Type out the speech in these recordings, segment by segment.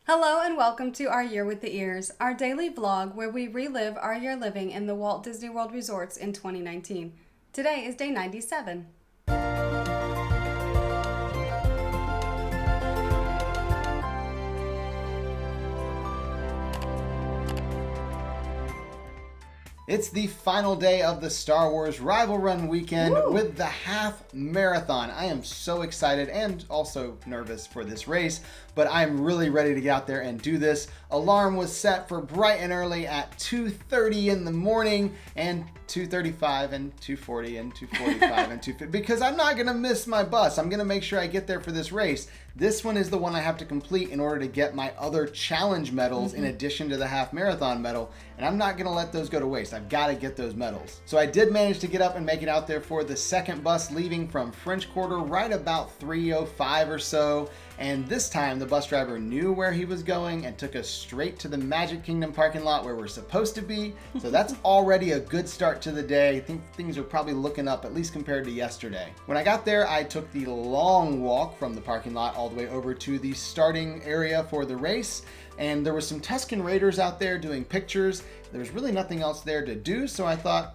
Hello and welcome to Our Year with the Ears, our daily vlog where we relive our year living in the Walt Disney World resorts in 2019. Today is day 97. It's the final day of the Star Wars Rival Run weekend with the half marathon. I am so excited and also nervous for this race, but I'm really ready to get out there and do this. Alarm was set for bright and early at 2:30 in the morning and 2:35 and 2:40 and 2:45 and 2:50 because I'm not going to miss my bus. I'm going to make sure I get there for this race. This one is the one I have to complete in order to get my other challenge medals in addition to the half marathon medal, and I'm not going to let those go to waste. I've got to get those medals. So I did manage to get up and make it out there for the second bus leaving from French Quarter right about 3:05 or so. And this time the bus driver knew where he was going and took us straight to the Magic Kingdom parking lot where we're supposed to be. So that's already a good start to the day. I think things are probably looking up, at least compared to yesterday. When I got there, I took the long walk from the parking lot all the way over to the starting area for the race. And there were some Tusken Raiders out there doing pictures. There was really nothing else there to do, so I thought,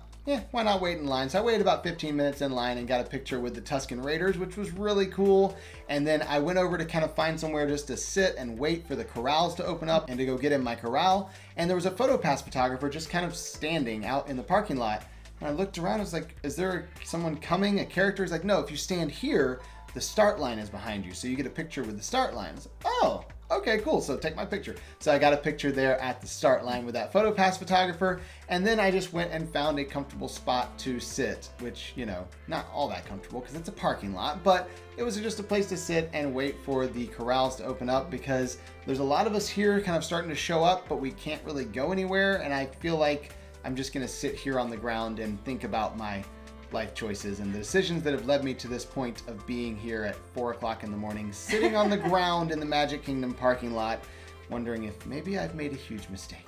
why not wait in line? So I waited about 15 minutes in line and got a picture with the Tusken Raiders, which was really cool. And then I went over to kind of find somewhere just to sit and wait for the corrals to open up and to go get in my corral. And there was a PhotoPass photographer just kind of standing out in the parking lot. And I looked around, I was like, is there someone coming, a character? He's like, no, if you stand here, the start line is behind you. So you get a picture with the start line. I was like, oh, okay, cool. So take my picture. So I got a picture there at the start line with that PhotoPass photographer. And then I just went and found a comfortable spot to sit, which, not all that comfortable because it's a parking lot, but it was just a place to sit and wait for the corrals to open up because there's a lot of us here kind of starting to show up, but we can't really go anywhere. And I feel like I'm just going to sit here on the ground and think about my life choices and the decisions that have led me to this point of being here at 4 o'clock in the morning, sitting on the ground in the Magic Kingdom parking lot, wondering if maybe I've made a huge mistake.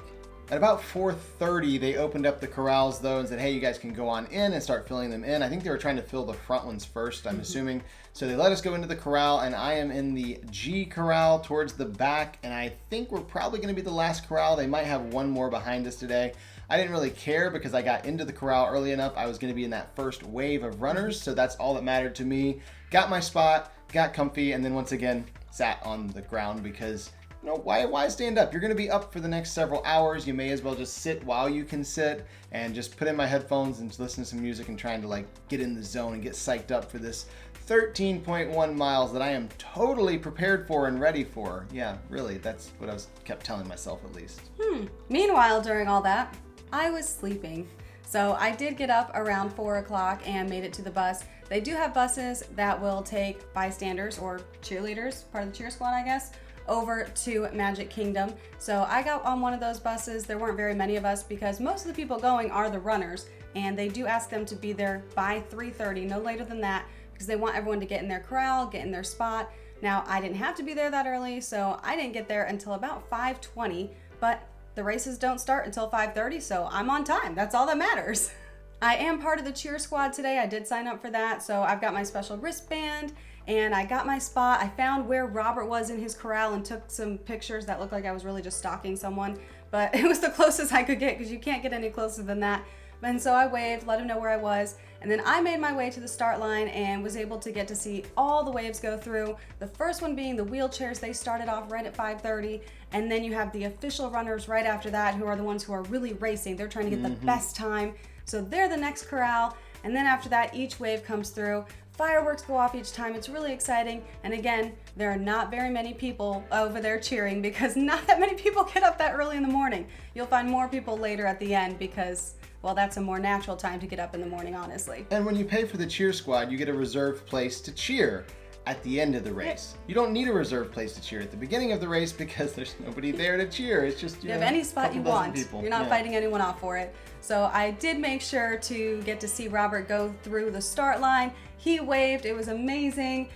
At about 4:30, they opened up the corrals though and said, hey, you guys can go on in and start filling them in. I think they were trying to fill the front ones first, I'm assuming. So they let us go into the corral, and I am in the G corral towards the back, and I think we're probably going to be the last corral. They might have one more behind us today. I didn't really care because I got into the corral early enough. I was going to be in that first wave of runners, so that's all that mattered to me. Got my spot, got comfy, and then once again sat on the ground because why stand up? You're going to be up for the next several hours. You may as well just sit while you can sit and just put in my headphones and listen to some music and trying to get in the zone and get psyched up for this 13.1 miles that I am totally prepared for and ready for. Yeah, really, that's what I kept telling myself at least. Meanwhile, during all that, I was sleeping. So I did get up around 4 o'clock and made it to the bus. They do have buses that will take bystanders or cheerleaders, part of the cheer squad, I guess, over to Magic Kingdom. So I got on one of those buses. There weren't very many of us because most of the people going are the runners, and they do ask them to be there by 3:30, no later than that, because they want everyone to get in their corral, get in their spot. Now, I didn't have to be there that early, so I didn't get there until about 5:20, but the races don't start until 5:30, so I'm on time. That's all that matters. I am part of the cheer squad today. I did sign up for that, so I've got my special wristband and I got my spot. I found where Robert was in his corral and took some pictures that looked like I was really just stalking someone, but it was the closest I could get because you can't get any closer than that. And so I waved, let him know where I was, and then I made my way to the start line and was able to get to see all the waves go through. The first one being the wheelchairs. They started off right at 5:30, and then you have the official runners right after that who are the ones who are really racing. They're trying to get the best time, so they're the next corral. And then after that, each wave comes through. Fireworks go off each time. It's really exciting. And again, there are not very many people over there cheering because not that many people get up that early in the morning. You'll find more people later at the end because, well, that's a more natural time to get up in the morning, honestly. And when you pay for the cheer squad, you get a reserved place to cheer at the end of the race. You don't need a reserved place to cheer at the beginning of the race because there's nobody there to cheer. It's just, you have any spot you want. You're not fighting anyone off for it. So I did make sure to get to see Robert go through the start line. He waved, it was amazing.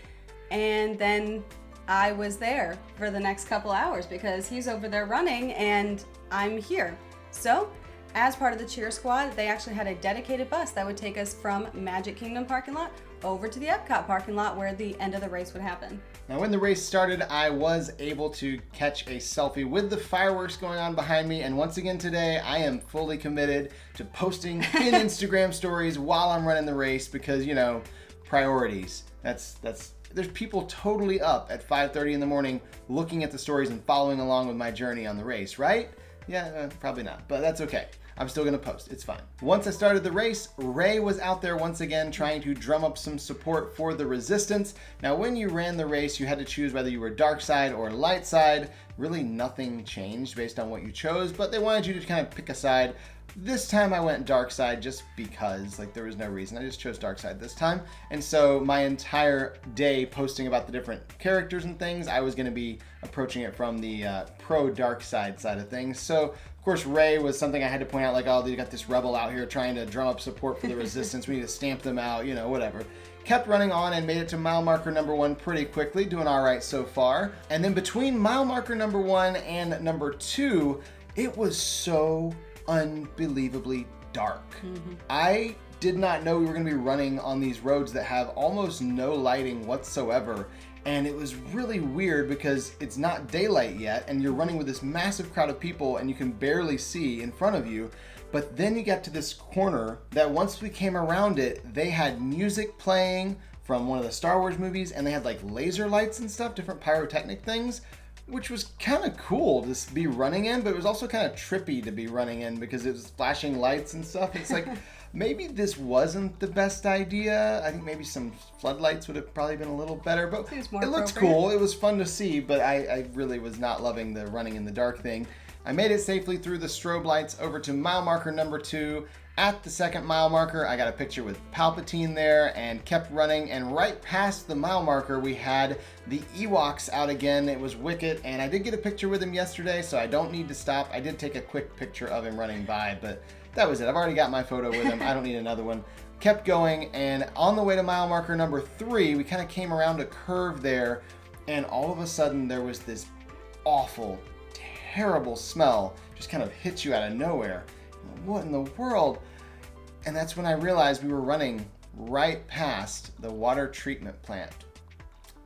And then I was there for the next couple hours because he's over there running and I'm here. So as part of the cheer squad, they actually had a dedicated bus that would take us from Magic Kingdom parking lot over to the Epcot parking lot where the end of the race would happen. Now, when the race started, I was able to catch a selfie with the fireworks going on behind me. And once again today, I am fully committed to posting in Instagram stories while I'm running the race because, you know, priorities. There's people totally up at 5:30 in the morning looking at the stories and following along with my journey on the race, right? Yeah, probably not, but that's okay. I'm still gonna post, it's fine. Once I started the race, Ray was out there once again trying to drum up some support for the resistance. Now, when you ran the race, you had to choose whether you were dark side or light side. Really nothing changed based on what you chose, but they wanted you to kind of pick a side. This time I went dark side just because, like, there was no reason. I just chose dark side this time. And so my entire day posting about the different characters and things, I was gonna be approaching it from the pro dark side of things. So, of course, Ray was something I had to point out, like, oh, you got this rebel out here trying to drum up support for the resistance. We need to stamp them out, you know, whatever. Kept running on and made it to mile marker number 1 pretty quickly, doing all right so far. And then between mile marker number 1 and number 2, it was so unbelievably dark. I did not know we were going to be running on these roads that have almost no lighting whatsoever. And it was really weird because it's not daylight yet and you're running with this massive crowd of people and you can barely see in front of you. But then you get to this corner that once we came around it, they had music playing from one of the Star Wars movies and they had like laser lights and stuff, different pyrotechnic things, which was kind of cool to be running in, but it was also kind of trippy to be running in because it was flashing lights and stuff. It's like, maybe this wasn't the best idea. I think maybe some floodlights would have probably been a little better, but it looked cool. It was fun to see, but I really was not loving the running in the dark thing. I made it safely through the strobe lights over to mile marker number 2. At the second mile marker, I got a picture with Palpatine there and kept running. And right past the mile marker, we had the Ewoks out again. It was Wicket, and I did get a picture with him yesterday, so I don't need to stop. I did take a quick picture of him running by, but that was it. I've already got my photo with him. I don't need another one. Kept going, and on the way to mile marker number 3, we kind of came around a curve there, and all of a sudden there was this awful, terrible smell just kind of hit you out of nowhere. What in the world? And that's when I realized we were running right past the water treatment plant.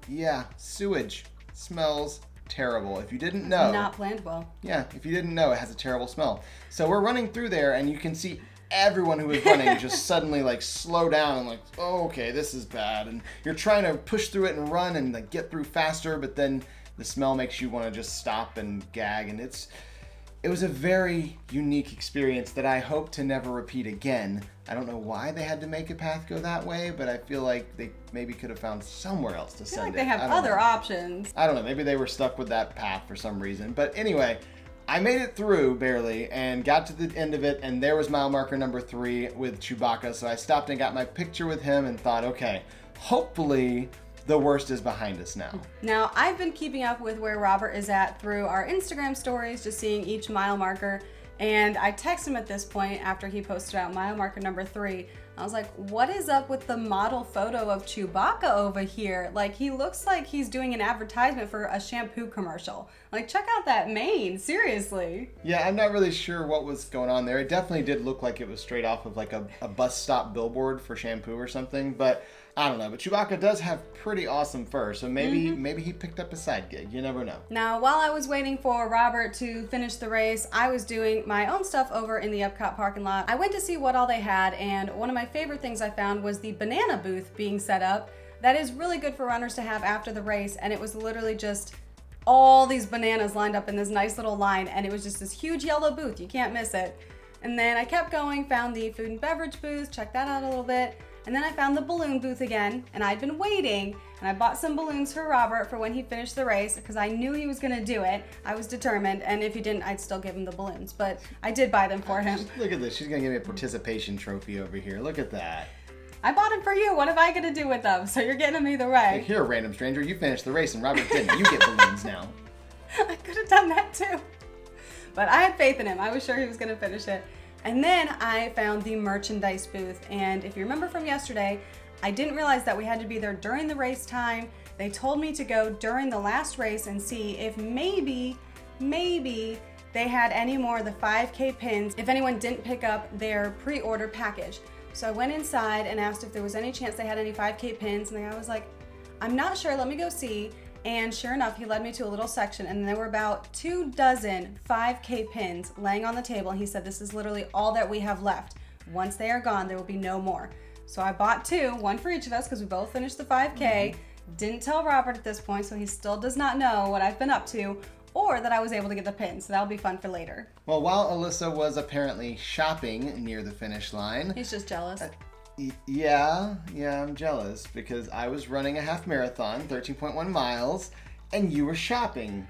Yeah, sewage smells terrible. If you didn't know, not planned well. Yeah, if you didn't know, it has a terrible smell. So we're running through there and you can see everyone who was running just suddenly like slow down and like, oh, okay, this is bad. And you're trying to push through it and run and like get through faster, but then the smell makes you want to just stop and gag. And it was a very unique experience that I hope to never repeat again. I don't know why they had to make a path go that way, but I feel like they maybe could have found somewhere else to send it. They have other options. I don't know. Maybe they were stuck with that path for some reason. But anyway, I made it through barely and got to the end of it, and there was mile marker number 3 with Chewbacca. So I stopped and got my picture with him and thought, okay, hopefully the worst is behind us now. Now, I've been keeping up with where Robert is at through our Instagram stories, just seeing each mile marker. And I texted him at this point after he posted out mile marker number 3. I was like, what is up with the model photo of Chewbacca over here? Like, he looks like he's doing an advertisement for a shampoo commercial. Like, check out that mane, seriously. Yeah, I'm not really sure what was going on there. It definitely did look like it was straight off of like a bus stop billboard for shampoo or something, but I don't know. But Chewbacca does have pretty awesome fur, so maybe he picked up a side gig. You never know. Now, while I was waiting for Robert to finish the race, I was doing my own stuff over in the Epcot parking lot. I went to see what all they had, and one of my favorite things I found was the banana booth being set up. That is really good for runners to have after the race, and it was literally just all these bananas lined up in this nice little line, and it was just this huge yellow booth. You can't miss it. And then I kept going, found the food and beverage booth, checked that out a little bit. And then I found the balloon booth again, and I'd been waiting, and I bought some balloons for Robert for when he finished the race because I knew he was going to do it. I was determined, and if he didn't, I'd still give him the balloons, but I did buy them for him. Look at this. She's going to give me a participation trophy over here. Look at that. I bought them for you. What am I going to do with them? So you're getting them either way. Like, here, random stranger, you finished the race, and Robert didn't. You get balloons now. I could have done that too. But I had faith in him. I was sure he was going to finish it. And then I found the merchandise booth, and if you remember from yesterday, I didn't realize that we had to be there during the race time. They told me to go during the last race and see if maybe they had any more of the 5K pins if anyone didn't pick up their pre-order package. So I went inside and asked if there was any chance they had any 5K pins, and the guy was like, I'm not sure, let me go see. And sure enough, he led me to a little section, and there were about 24 5K pins laying on the table, and he said, this is literally all that we have left. Once they are gone, there will be no more. So I bought 2, one for each of us, because we both finished the 5K. Didn't tell Robert at this point, so he still does not know what I've been up to, or that I was able to get the pins. So that'll be fun for later. Well, while Alyssa was apparently shopping near the finish line. He's just jealous. Yeah, I'm jealous because I was running a half marathon, 13.1 miles, and you were shopping.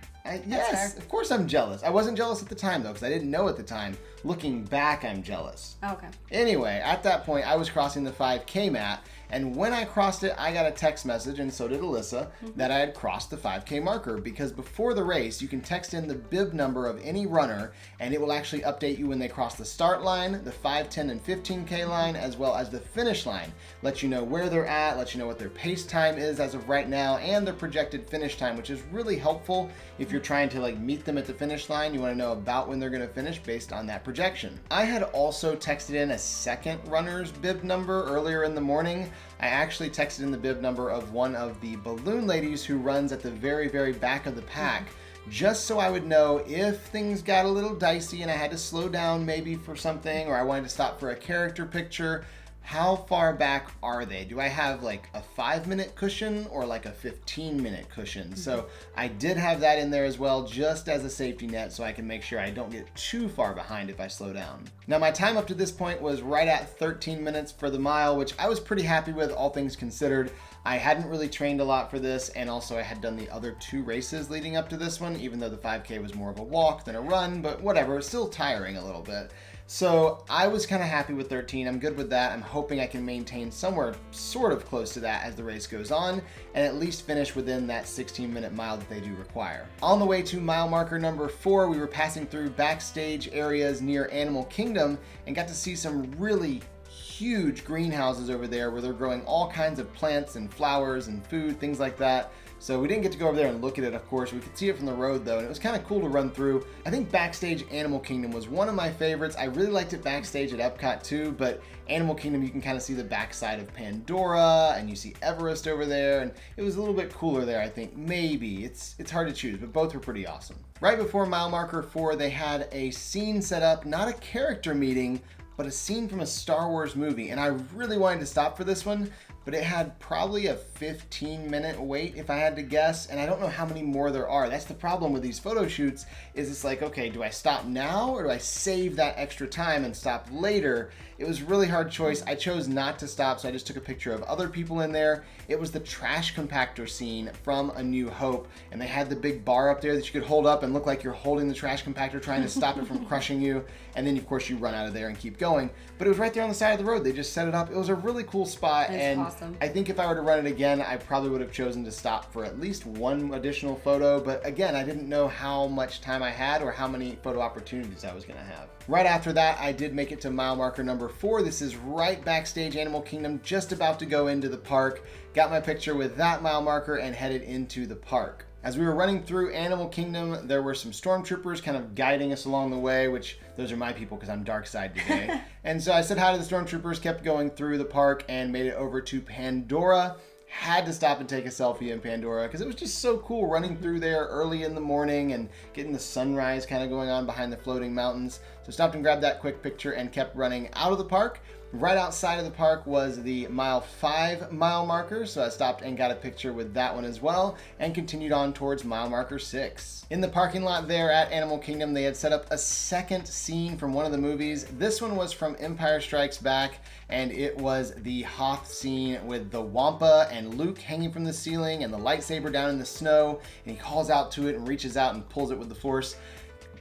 Yes, of course I'm jealous. I wasn't jealous at the time, though, because I didn't know at the time. Looking back, I'm jealous. Okay. Anyway, at that point, I was crossing the 5K mat, and when I crossed it, I got a text message, and so did Alyssa, that I had crossed the 5K marker, because before the race, you can text in the bib number of any runner, and it will actually update you when they cross the start line, the 5, 10, and 15K line, as well as the finish line. Let you know where they're at, let you know what their pace time is as of right now, and their projected finish time, which is really helpful if you're trying to meet them at the finish line. You want to know about when they're going to finish based on that projection. I had also texted in a second runner's bib number earlier in the morning. I actually texted in the bib number of one of the balloon ladies who runs at the very, very back of the pack, just so I would know if things got a little dicey and I had to slow down maybe for something, or I wanted to stop for a character picture. How far back are they? Do I have a 5-minute cushion or a 15-minute cushion? So I did have that in there as well, just as a safety net, so I can make sure I don't get too far behind if I slow down. Now my time up to this point was right at 13 minutes for the mile, which I was pretty happy with, all things considered. I hadn't really trained a lot for this, and also I had done the other 2 races leading up to this one, even though the 5K was more of a walk than a run, but whatever, it's still tiring a little bit. So I was kind of happy with 13. I'm good with that. I'm hoping I can maintain somewhere sort of close to that as the race goes on, and at least finish within that 16-minute mile that they do require. On the way to mile marker number 4, we were passing through backstage areas near Animal Kingdom and got to see some really huge greenhouses over there where they're growing all kinds of plants and flowers and food, things like that. So we didn't get to go over there and look at it, of course. We could see it from the road, though, and it was kind of cool to run through. I think backstage Animal Kingdom was one of my favorites. I really liked it backstage at Epcot, too, but Animal Kingdom, you can kind of see the backside of Pandora, and you see Everest over there, and it was a little bit cooler there, I think. Maybe. It's hard to choose, but both were pretty awesome. Right before mile marker 4, they had a scene set up, not a character meeting, but a scene from a Star Wars movie, and I really wanted to stop for this one, but it had probably a 15-minute wait if I had to guess, and I don't know how many more there are. That's the problem with these photo shoots, is it's okay, do I stop now or do I save that extra time and stop later? It was a really hard choice. I chose not to stop, so I just took a picture of other people in there. It was the trash compactor scene from A New Hope, and they had the big bar up there that you could hold up and look like you're holding the trash compactor trying to stop it from crushing you, and then of course you run out of there and keep going. But it was right there on the side of the road. They just set it up. It was a really cool spot, and awesome. I think if I were to run it again, I probably would have chosen to stop for at least one additional photo, but again, I didn't know how much time I had or how many photo opportunities I was going to have. Right after that, I did make it to mile marker number 4. This is right backstage Animal Kingdom, just about to go into the park. Got my picture with that mile marker and headed into the park. As we were running through Animal Kingdom, there were some stormtroopers kind of guiding us along the way, which those are my people because I'm dark side today. And so I said hi to the stormtroopers, kept going through the park, and made it over to Pandora. Had to stop and take a selfie in Pandora because it was just so cool running through there early in the morning and getting the sunrise kind of going on behind the floating mountains. So stopped and grabbed that quick picture and kept running out of the park. Right outside of the park was the mile 5 mile marker, so I stopped and got a picture with that one as well and continued on towards mile marker 6. In the parking lot there at Animal Kingdom, they had set up a second scene from one of the movies. This one was from Empire Strikes Back, and it was the Hoth scene with the Wampa and Luke hanging from the ceiling and the lightsaber down in the snow, and he calls out to it and reaches out and pulls it with the Force.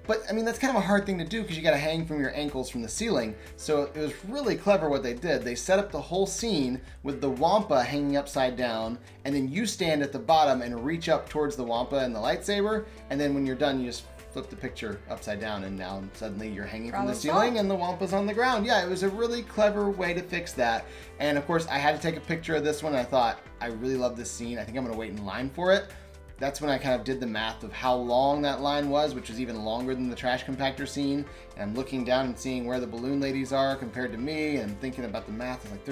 But, I mean, that's kind of a hard thing to do because you got to hang from your ankles from the ceiling. So it was really clever what they did. They set up the whole scene with the Wampa hanging upside down, and then you stand at the bottom and reach up towards the Wampa and the lightsaber, and then when you're done, you just flip the picture upside down, and now suddenly you're hanging from the ceiling and the Wampa's on the ground. Yeah, it was a really clever way to fix that. And, of course, I had to take a picture of this one. I thought, I really love this scene. I think I'm going to wait in line for it. that's when I kind of did the math of how long that line was, which was even longer than the trash compactor scene. And I'm looking down and seeing where the balloon ladies are compared to me, and thinking about the math. I'm like,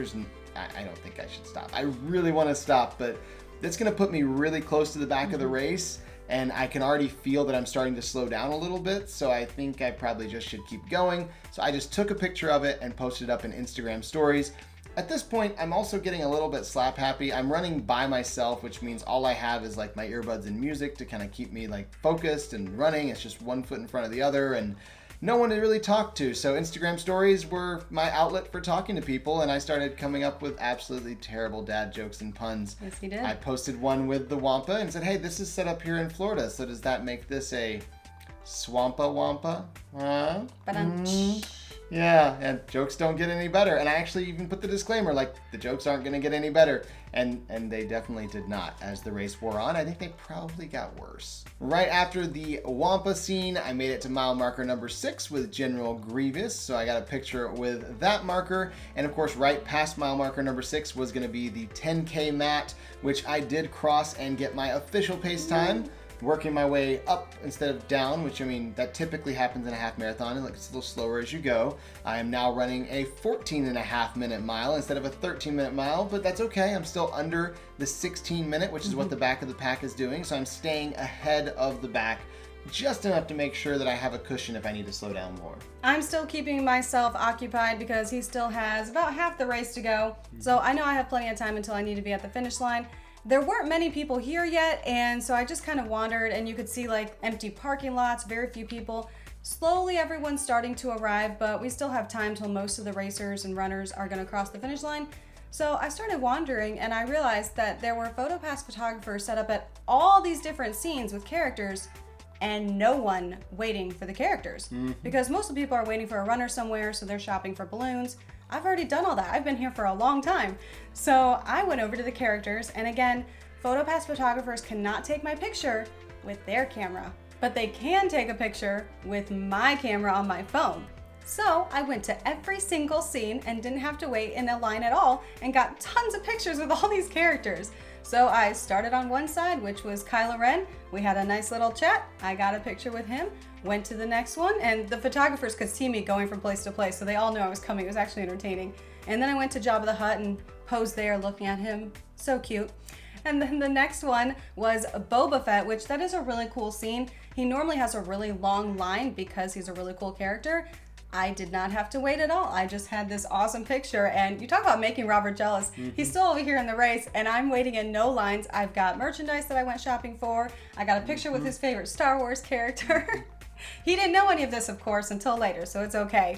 I don't think I should stop. I really want to stop, but that's going to put me really close to the back of the race. And I can already feel that I'm starting to slow down a little bit, so I think I probably just should keep going. So I just took a picture of it and posted it up in Instagram stories. At this point, I'm also getting a little bit slap happy. I'm running by myself, which means all I have is like my earbuds and music to kind of keep me like focused and running. It's just one foot in front of the other and no one to really talk to. So Instagram stories were my outlet for talking to people, and I started coming up with absolutely terrible dad jokes and puns. Yes, you did. I posted one with the Wampa and said, hey, this is set up here in Florida, so does that make this a Swampa Wampa? Huh? Yeah, and jokes don't get any better. And I actually even put the disclaimer, like, the jokes aren't going to get any better. And they definitely did not. As the race wore on, I think they probably got worse. Right after the Wampa scene, I made it to mile marker number 6 with General Grievous. So I got a picture with that marker. And of course, right past mile marker number 6 was going to be the 10K mat, which I did cross and get my official pace time. Working my way up instead of down, which, I mean, that typically happens in a half marathon, and it's a little slower as you go. I am now running a 14.5-minute mile instead of a 13-minute mile, but that's okay. I'm still under the 16-minute, which is what the back of the pack is doing, so I'm staying ahead of the back just enough to make sure that I have a cushion if I need to slow down more. I'm still keeping myself occupied because he still has about half the race to go, so I know I have plenty of time until I need to be at the finish line. There weren't many people here yet, and so I just kind of wandered, and you could see like empty parking lots, very few people. Slowly everyone's starting to arrive, but we still have time till most of the racers and runners are going to cross the finish line. So I started wandering, and I realized that there were PhotoPass photographers set up at all these different scenes with characters, and no one waiting for the characters. Because most of the people are waiting for a runner somewhere, so they're shopping for balloons. I've already done all that. I've been here for a long time. So I went over to the characters, and again, PhotoPass photographers cannot take my picture with their camera, but they can take a picture with my camera on my phone. So I went to every single scene and didn't have to wait in a line at all and got tons of pictures with all these characters. So I started on one side, which was Kylo Ren. We had a nice little chat. I got a picture with him, went to the next one, and the photographers could see me going from place to place, so they all knew I was coming. It was actually entertaining. And then I went to Jabba the Hutt and posed there looking at him. So cute. And then the next one was Boba Fett, which that is a really cool scene. He normally has a really long line because he's a really cool character. I did not have to wait at all. I just had this awesome picture, and you talk about making Robert jealous. He's still over here in the race, and I'm waiting in no lines. I've got merchandise that I went shopping for. I got a picture with his favorite Star Wars character. He didn't know any of this, of course, until later, so it's okay.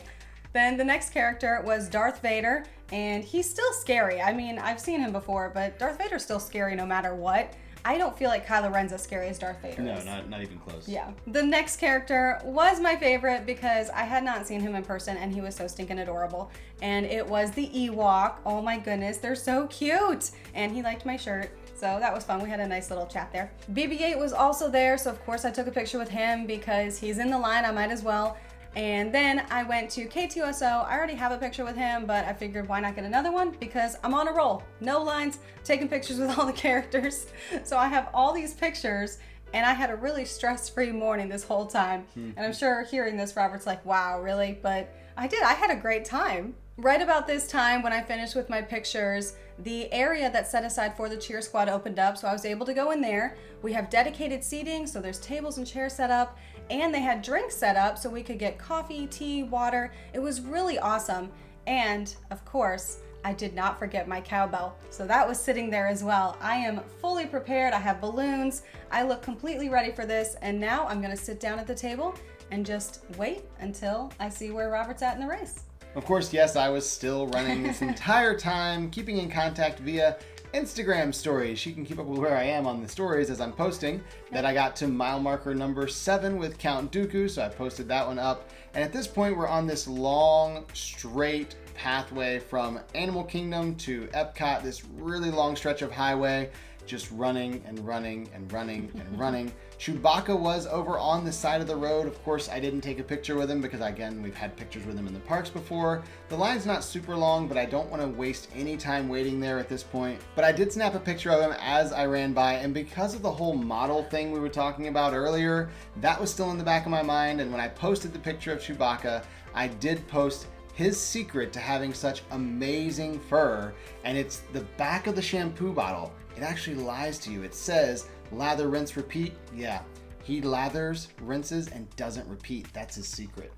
Then the next character was Darth Vader, and he's still scary. I mean, I've seen him before, but Darth Vader's still scary no matter what. I don't feel like Kylo Ren's as scary as Darth Vader is. No, not even close. Yeah. The next character was my favorite because I had not seen him in person and he was so stinking adorable. And it was the Ewok. Oh my goodness, they're so cute. And he liked my shirt. So that was fun. We had a nice little chat there. BB-8 was also there, so of course I took a picture with him because he's in the line, I might as well. And then I went to K2SO. I already have a picture with him, but I figured why not get another one? Because I'm on a roll. No lines, taking pictures with all the characters. So I have all these pictures, and I had a really stress-free morning this whole time. And I'm sure hearing this, Robert's like, wow, really? But I did. I had a great time. Right about this time, when I finished with my pictures, the area that's set aside for the cheer squad opened up, so I was able to go in there. We have dedicated seating, so there's tables and chairs set up, and they had drinks set up so we could get coffee, tea, water. It was really awesome. And of course, I did not forget my cowbell. So that was sitting there as well. I am fully prepared. I have balloons. I look completely ready for this. And now I'm gonna sit down at the table and just wait until I see where Robert's at in the race. Of course, yes, I was still running this entire time, keeping in contact via Instagram stories. She can keep up with where I am on the stories as I'm posting. That I got to mile marker number 7 with Count Dooku, so I posted that one up. And at this point, we're on this long, straight pathway from Animal Kingdom to Epcot, this really long stretch of highway. just running and running and running and running. Chewbacca was over on the side of the road. Of course, I didn't take a picture with him because, again, we've had pictures with him in the parks before. The line's not super long, but I don't want to waste any time waiting there at this point. But I did snap a picture of him as I ran by, and because of the whole model thing we were talking about earlier, that was still in the back of my mind. And when I posted the picture of Chewbacca, I did post his secret to having such amazing fur, and it's the back of the shampoo bottle. It actually lies to you. It says lather, rinse, repeat. Yeah, he lathers, rinses, and doesn't repeat. That's his secret.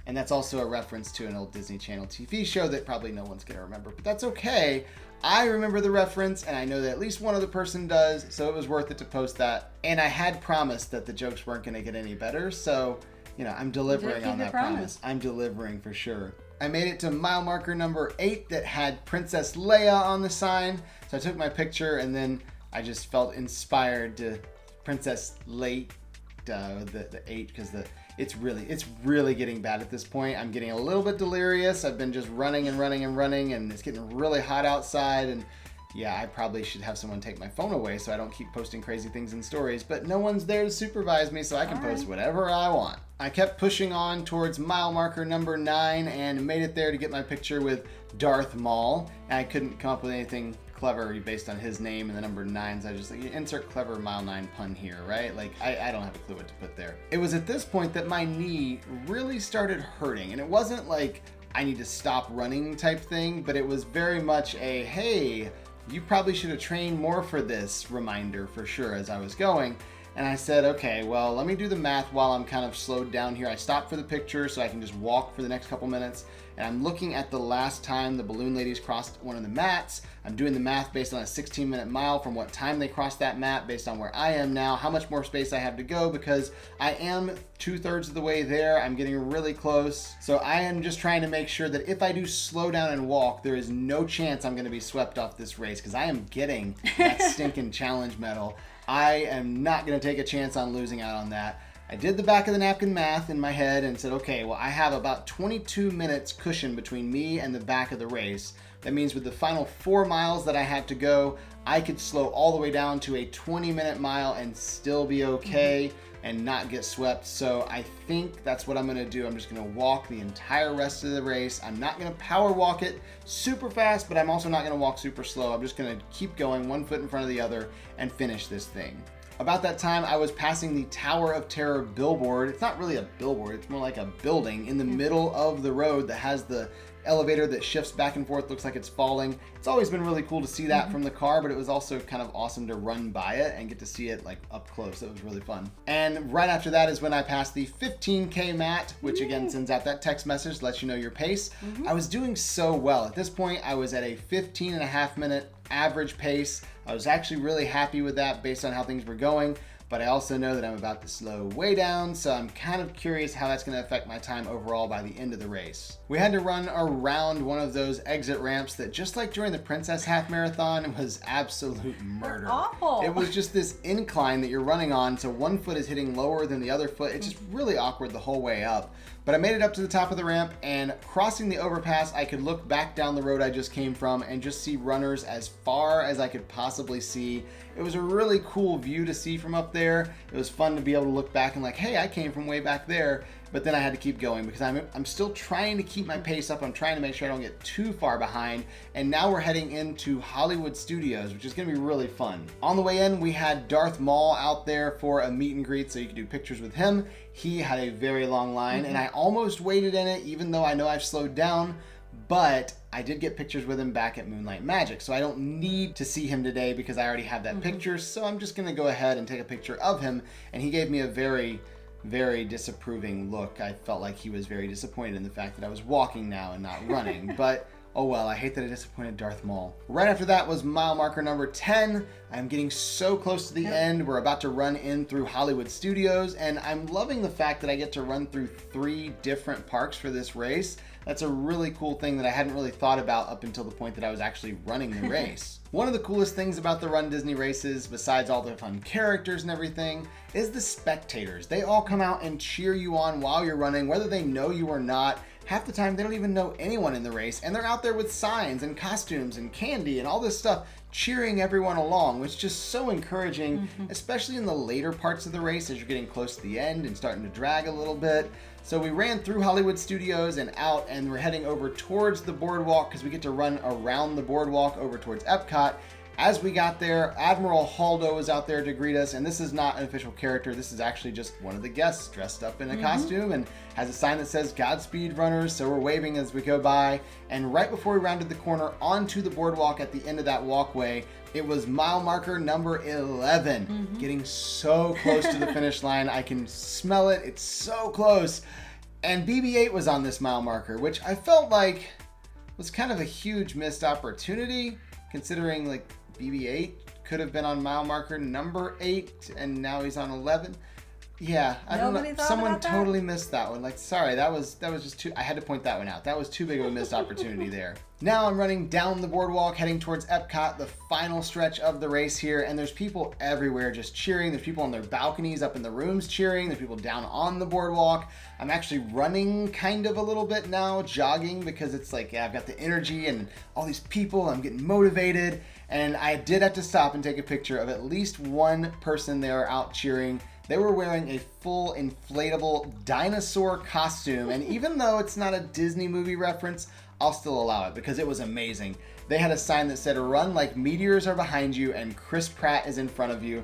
And that's also a reference to an old Disney Channel TV show that probably no one's gonna remember, but that's okay. I remember the reference, and I know that at least one other person does, so it was worth it to post that. And I had promised that the jokes weren't gonna get any better, so I'm delivering on that promise. I'm delivering for sure. I made it to mile marker number 8 that had Princess Leia on the sign. So I took my picture, and then I just felt inspired to Princess Late, the 8, because it's really getting bad at this point. I'm getting a little bit delirious. I've been just running and running and running, and it's getting really hot outside. And yeah, I probably should have someone take my phone away so I don't keep posting crazy things in stories, but no one's there to supervise me, so I can post whatever I want. I kept pushing on towards mile marker number 9 and made it there to get my picture with Darth Maul. And I couldn't come up with anything clever based on his name and the number 9, so I just insert clever mile 9 pun here, right? I don't have a clue what to put there. It was at this point that my knee really started hurting, and it wasn't like I need to stop running type thing, but it was very much a, hey, you probably should have trained more for this reminder for sure as I was going. And I said, okay, well, let me do the math while I'm kind of slowed down here. I stopped for the picture so I can just walk for the next couple minutes. And I'm looking at the last time the balloon ladies crossed one of the mats. I'm doing the math based on a 16-minute mile from what time they crossed that mat, based on where I am now, how much more space I have to go, because I am 2/3 of the way there. I'm getting really close. So I am just trying to make sure that if I do slow down and walk, there is no chance I'm going to be swept off this race, because I am getting that stinking challenge medal. I am not going to take a chance on losing out on that. I did the back of the napkin math in my head and said, okay, well, I have about 22 minutes cushion between me and the back of the race. That means with the final 4 miles that I have to go, I could slow all the way down to a 20-minute mile and still be okay and not get swept. So I think that's what I'm going to do. I'm just going to walk the entire rest of the race. I'm not going to power walk it super fast, but I'm also not going to walk super slow. I'm just going to keep going, one foot in front of the other, and finish this thing. About that time, I was passing the Tower of Terror billboard. It's not really a billboard, it's more like a building in the middle of the road that has the elevator that shifts back and forth, looks like it's falling. It's always been really cool to see that from the car, but it was also kind of awesome to run by it and get to see it up close. It was really fun. And right after that is when I passed the 15K mat, which again sends out that text message, lets you know your pace. I was doing so well. At this point, I was at a 15.5-minute average pace. I was actually really happy with that based on how things were going, but I also know that I'm about to slow way down, so I'm kind of curious how that's going to affect my time overall by the end of the race. We had to run around one of those exit ramps that, just like during the Princess Half Marathon, was absolute murder. They're awful. It was just this incline that you're running on, so one foot is hitting lower than the other foot. It's just really awkward the whole way up. But I made it up to the top of the ramp, and crossing the overpass, I could look back down the road I just came from and just see runners as far as I could possibly see. It was a really cool view to see from up there. It was fun to be able to look back and hey, I came from way back there. But then I had to keep going because I'm still trying to keep my pace up. I'm trying to make sure I don't get too far behind. And now we're heading into Hollywood Studios, which is going to be really fun. On the way in, we had Darth Maul out there for a meet and greet so you could do pictures with him. He had a very long line, and I almost waited in it, even though I know I've slowed down. But I did get pictures with him back at Moonlight Magic, so I don't need to see him today because I already have that picture. So I'm just going to go ahead and take a picture of him. And he gave me a very disapproving look. I felt like he was very disappointed in the fact that I was walking now and not running. But oh well, I hate that I disappointed Darth Maul. Right after that was mile marker number 10. I'm getting so close to the end. We're about to run in through Hollywood Studios, and I'm loving the fact that I get to run through 3 different parks for this race. That's a really cool thing that I hadn't really thought about up until the point that I was actually running the race. One of the coolest things about the Run Disney races, besides all the fun characters and everything, is the spectators. They all come out and cheer you on while you're running, whether they know you or not. Half the time, they don't even know anyone in the race, and they're out there with signs and costumes and candy and all this stuff cheering everyone along, which is just so encouraging, especially in the later parts of the race as you're getting close to the end and starting to drag a little bit. So we ran through Hollywood Studios and out, and we're heading over towards the boardwalk because we get to run around the boardwalk over towards Epcot. As we got there, Admiral Haldo was out there to greet us, and this is not an official character. This is actually just one of the guests dressed up in a costume and has a sign that says Godspeed Runners, so we're waving as we go by. And right before we rounded the corner onto the boardwalk at the end of that walkway, it was mile marker number 11, getting so close to the finish line. I can smell it. It's so close. And BB-8 was on this mile marker, which I felt like was kind of a huge missed opportunity, considering like BB-8 could have been on mile marker number 8 and now he's on 11. Yeah, I don't know. Someone totally missed that one. Like, sorry, that was just too. I had to point that one out. That was too big of a missed opportunity there. Now I'm running down the boardwalk, heading towards Epcot, the final stretch of the race here, and there's people everywhere just cheering. There's people on their balconies up in the rooms cheering. There's people down on the boardwalk. I'm actually running kind of a little bit now, jogging, because it's like, yeah, I've got the energy and all these people. I'm getting motivated, and I did have to stop and take a picture of at least one person there out cheering. They were wearing a full inflatable dinosaur costume, and even though it's not a Disney movie reference, I'll still allow it because it was amazing. They had a sign that said, "Run like meteors are behind you and Chris Pratt is in front of you."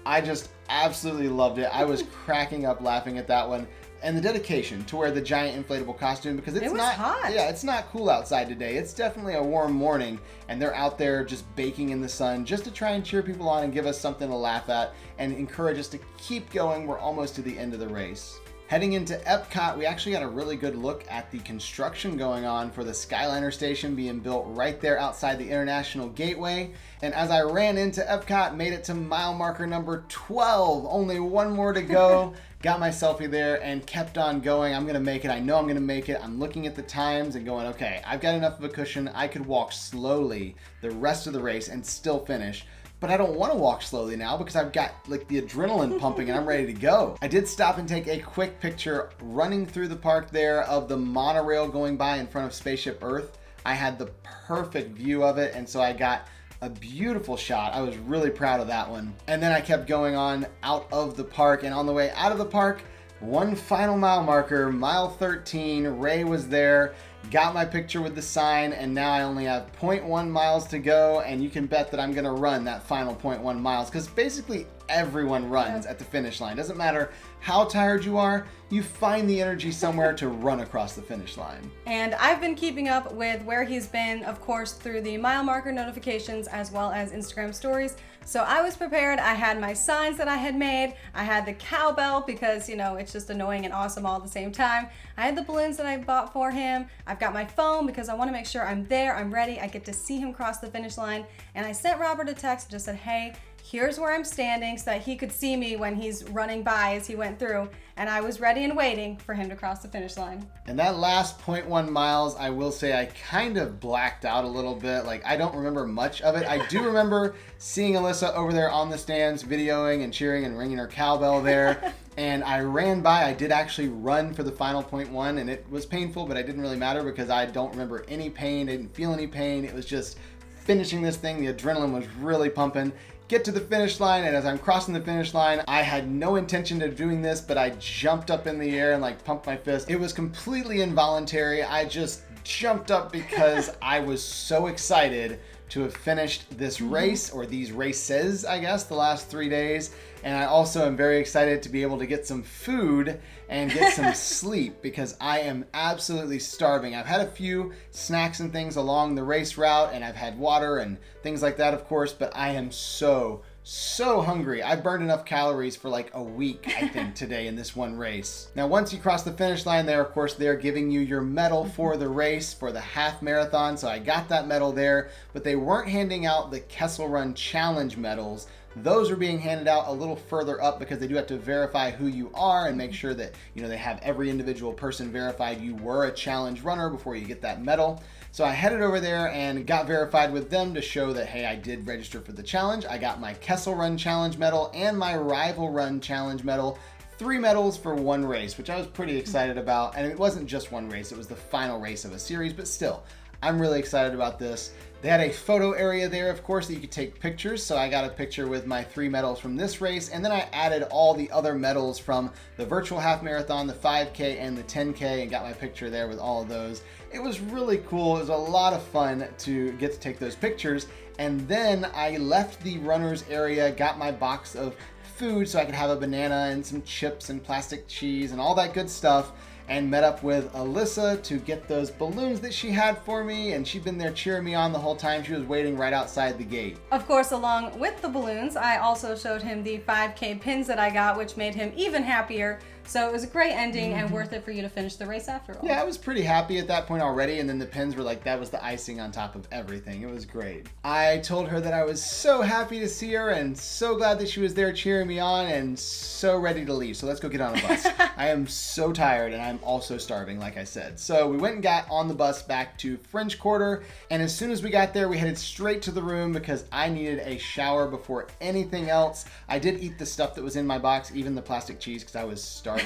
I just absolutely loved it. I was cracking up laughing at that one. And the dedication to wear the giant inflatable costume, because it's not hot. Yeah, it's not cool outside today. It's definitely a warm morning, and they're out there just baking in the sun just to try and cheer people on and give us something to laugh at and encourage us to keep going. We're almost to the end of the race. Heading into Epcot, we actually got a really good look at the construction going on for the Skyliner station being built right there outside the International Gateway. And as I ran into Epcot, made it to mile marker number 12, only one more to go. Got my selfie there and kept on going. I'm gonna make it. I know I'm gonna make it. I'm looking at the times and going, okay, I've got enough of a cushion. I could walk slowly the rest of the race and still finish. But I don't want to walk slowly now because I've got like the adrenaline pumping and I'm ready to go. I did stop and take a quick picture running through the park there of the monorail going by in front of Spaceship Earth. I had the perfect view of it, and so I got a beautiful shot. I was really proud of that one. And then I kept going on out of the park, and on the way out of the park, one final mile marker, mile 13, Ray was there, got my picture with the sign, and now I only have 0.1 miles to go, and you can bet that I'm gonna run that final 0.1 miles, because basically everyone runs at the finish line. Doesn't matter how tired you are, you find the energy somewhere to run across the finish line. And I've been keeping up with where he's been, of course, through the mile marker notifications as well as Instagram stories. So I was prepared. I had my signs that I had made. I had the cowbell because, you know, it's just annoying and awesome all at the same time. I had the balloons that I bought for him. I've got my phone because I want to make sure I'm there, I'm ready. I get to see him cross the finish line. And I sent Robert a text and just said, hey, here's where I'm standing, so that he could see me when he's running by as he went through. And I was ready and waiting for him to cross the finish line. And that last 0.1 miles, I will say I kind of blacked out a little bit. Like, I don't remember much of it. I do remember seeing Alyssa over there on the stands videoing and cheering and ringing her cowbell there. And I ran by. I did actually run for the final 0.1, and it was painful, but it didn't really matter because I don't remember any pain. I didn't feel any pain. It was just finishing this thing. The adrenaline was really pumping. Get to the finish line, and as I'm crossing the finish line, I had no intention of doing this, but I jumped up in the air and like pumped my fist. It was completely involuntary. I just jumped up because I was so excited to have finished this race, or these races, I guess, the last 3 days. And I also am very excited to be able to get some food and get some sleep because I am absolutely starving. I've had a few snacks and things along the race route, and I've had water and things like that, of course, but I am so hungry. I've burned enough calories for like a week, I think, today in this one race. Now, once you cross the finish line there, of course, they're giving you your medal for the race, for the half marathon. So I got that medal there, but they weren't handing out the Kessel Run Challenge medals. Those are being handed out a little further up because they do have to verify who you are and make sure that, you know, they have every individual person verified you were a challenge runner before you get that medal. So I headed over there and got verified with them to show that, hey, I did register for the challenge. I got my Kessel Run Challenge medal and my Rival Run Challenge medal. 3 medals for one race, which I was pretty excited about. And it wasn't just one race, it was the final race of a series, but still, I'm really excited about this. They had a photo area there, of course, that you could take pictures. So I got a picture with my 3 medals from this race. And then I added all the other medals from the virtual half marathon, the 5K, and the 10K, and got my picture there with all of those. It was really cool. It was a lot of fun to get to take those pictures. And then I left the runners area, got my box of food so I could have a banana and some chips and plastic cheese and all that good stuff, and met up with Alyssa to get those balloons that she had for me, and she'd been there cheering me on the whole time. She was waiting right outside the gate. Of course, along with the balloons, I also showed him the 5K pins that I got, which made him even happier. So it was a great ending and worth it for you to finish the race after all. Yeah, I was pretty happy at that point already, and then the pins were like, that was the icing on top of everything. It was great. I told her that I was so happy to see her and so glad that she was there cheering me on and so ready to leave. So let's go get on a bus. I am so tired and I'm also starving, like I said. So we went and got on the bus back to French Quarter, and as soon as we got there, we headed straight to the room because I needed a shower before anything else. I did eat the stuff that was in my box, even the plastic cheese, because I was starving.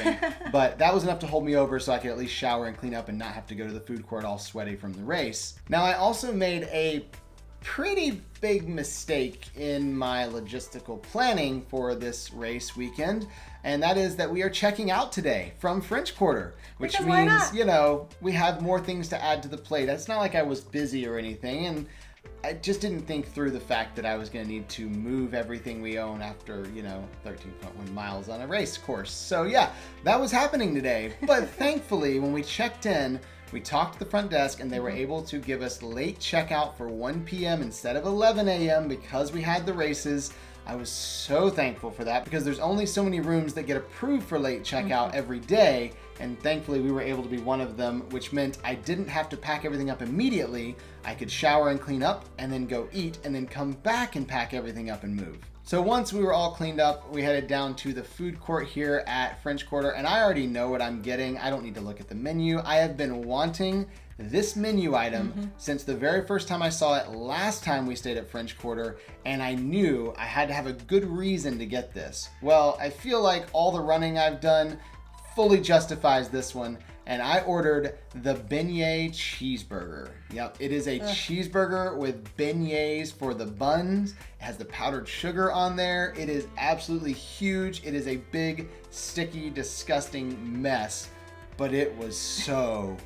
But that was enough to hold me over so I could at least shower and clean up and not have to go to the food court all sweaty from the race. Now, I also made a pretty big mistake in my logistical planning for this race weekend, and that is that we are checking out today from French Quarter, which Because why means, not? you know, we have more things to add to the plate. It's not like I was busy or anything, and I just didn't think through the fact that I was going to need to move everything we own after, 13.1 miles on a race course. So yeah, that was happening today. But thankfully, when we checked in, we talked to the front desk and they were able to give us late checkout for 1 p.m. instead of 11 a.m. because we had the races. I was so thankful for that because there's only so many rooms that get approved for late checkout every day. And thankfully we were able to be one of them, which meant I didn't have to pack everything up immediately. I could shower and clean up and then go eat and then come back and pack everything up and move. So once we were all cleaned up, we headed down to the food court here at French Quarter, and I already know what I'm getting. I don't need to look at the menu. I have been wanting this menu item since the very first time I saw it last time we stayed at French Quarter, and I knew I had to have a good reason to get this. Well, I feel like all the running I've done fully justifies this one, and I ordered the beignet cheeseburger. Yep, it is a cheeseburger with beignets for the buns. It has the powdered sugar on there. It is absolutely huge. It is a big, sticky, disgusting mess, but it was so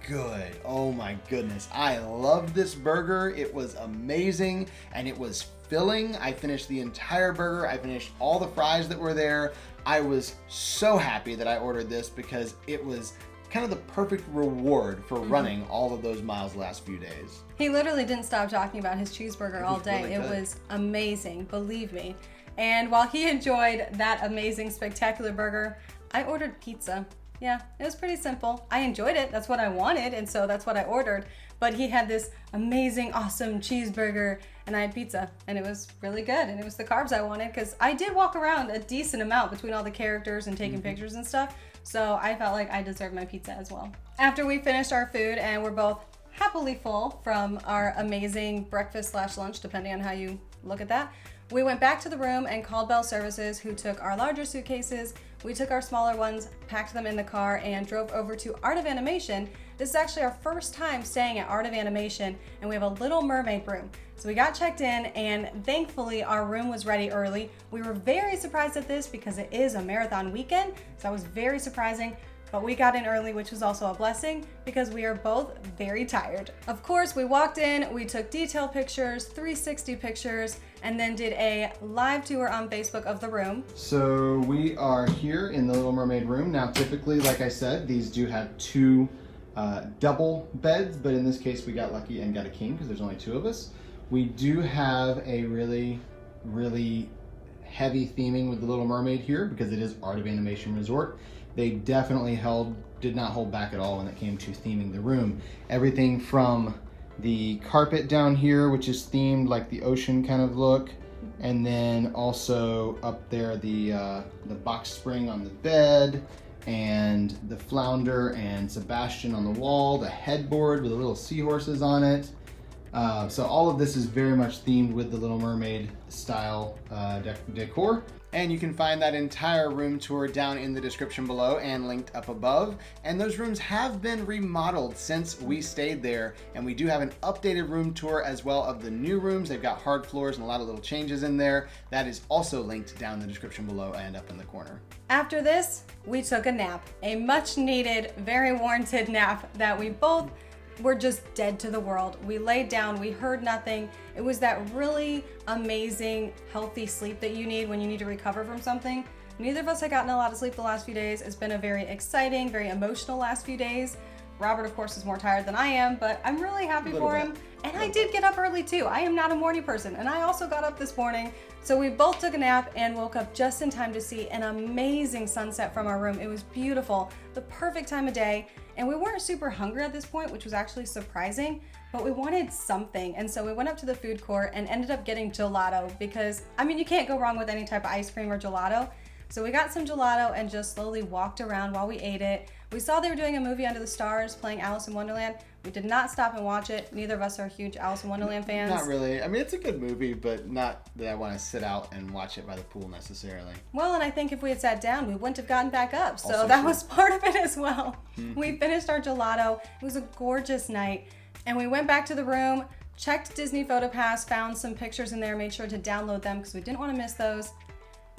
good. Oh my goodness. I loved this burger. It was amazing and it was filling. I finished the entire burger. I finished all the fries that were there. I was so happy that I ordered this because it was kind of the perfect reward for running all of those miles the last few days. He literally didn't stop talking about his cheeseburger all day. Really it good. was amazing, believe me. And while he enjoyed that amazing, spectacular burger, I ordered pizza. Yeah, it was pretty simple. I enjoyed it. That's what I wanted, and so that's what I ordered. But he had this amazing, awesome cheeseburger, and I had pizza, and it was really good. And it was the carbs I wanted because I did walk around a decent amount between all the characters and taking pictures and stuff. So I felt like I deserved my pizza as well. After we finished our food and we're both happily full from our amazing breakfast / lunch, depending on how you look at that, we went back to the room and called Bell Services, who took our larger suitcases. We took our smaller ones, packed them in the car, and drove over to Art of Animation. This is actually our first time staying at Art of Animation, and we have a Little Mermaid room. So we got checked in, and thankfully our room was ready early. We were very surprised at this because it is a marathon weekend, so that was very surprising. But we got in early, which was also a blessing because we are both very tired. Of course, we walked in, we took detail pictures, 360 pictures, and then did a live tour on Facebook of the room. So we are here in the Little Mermaid room. Now, typically, like I said, these do have 2 double beds, but in this case, we got lucky and got a king because there's only 2 of us. We do have a really, really heavy theming with the Little Mermaid here because it is Art of Animation Resort. They definitely did not hold back at all when it came to theming the room. Everything from the carpet down here, which is themed like the ocean kind of look, and then also up there the box spring on the bed, and the flounder and Sebastian on the wall, the headboard with the little seahorses on it. So all of this is very much themed with the Little Mermaid style decor. And you can find that entire room tour down in the description below and linked up above. And those rooms have been remodeled since we stayed there. And we do have an updated room tour as well of the new rooms. They've got hard floors and a lot of little changes in there. That is also linked down in the description below and up in the corner. After this, we took a nap, a much needed, very warranted nap that we both were just dead to the world. We laid down, we heard nothing. It was that really amazing, healthy sleep that you need when you need to recover from something. Neither of us had gotten a lot of sleep the last few days. It's been a very exciting, very emotional last few days. Robert, of course, is more tired than I am, but I'm really happy for him. And I did get up early too. I am not a morning person, and I also got up this morning. So we both took a nap and woke up just in time to see an amazing sunset from our room. It was beautiful, the perfect time of day. And we weren't super hungry at this point, which was actually surprising, but we wanted something. And so we went up to the food court and ended up getting gelato because, I mean, you can't go wrong with any type of ice cream or gelato. So we got some gelato and just slowly walked around while we ate it. We saw they were doing a movie Under the Stars playing Alice in Wonderland. We did not stop and watch it. Neither of us are huge Alice in Wonderland fans. Not really. I mean, it's a good movie, but not that I want to sit out and watch it by the pool necessarily. Well, and I think if we had sat down, we wouldn't have gotten back up. So Also that true. was part of it as well. We finished our gelato. It was a gorgeous night. And we went back to the room, checked Disney PhotoPass, found some pictures in there, made sure to download them because we didn't want to miss those.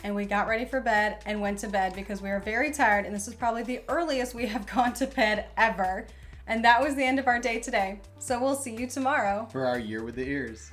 And we got ready for bed and went to bed because we were very tired. And this is probably the earliest we have gone to bed ever. And that was the end of our day today. So we'll see you tomorrow For our year with the ears.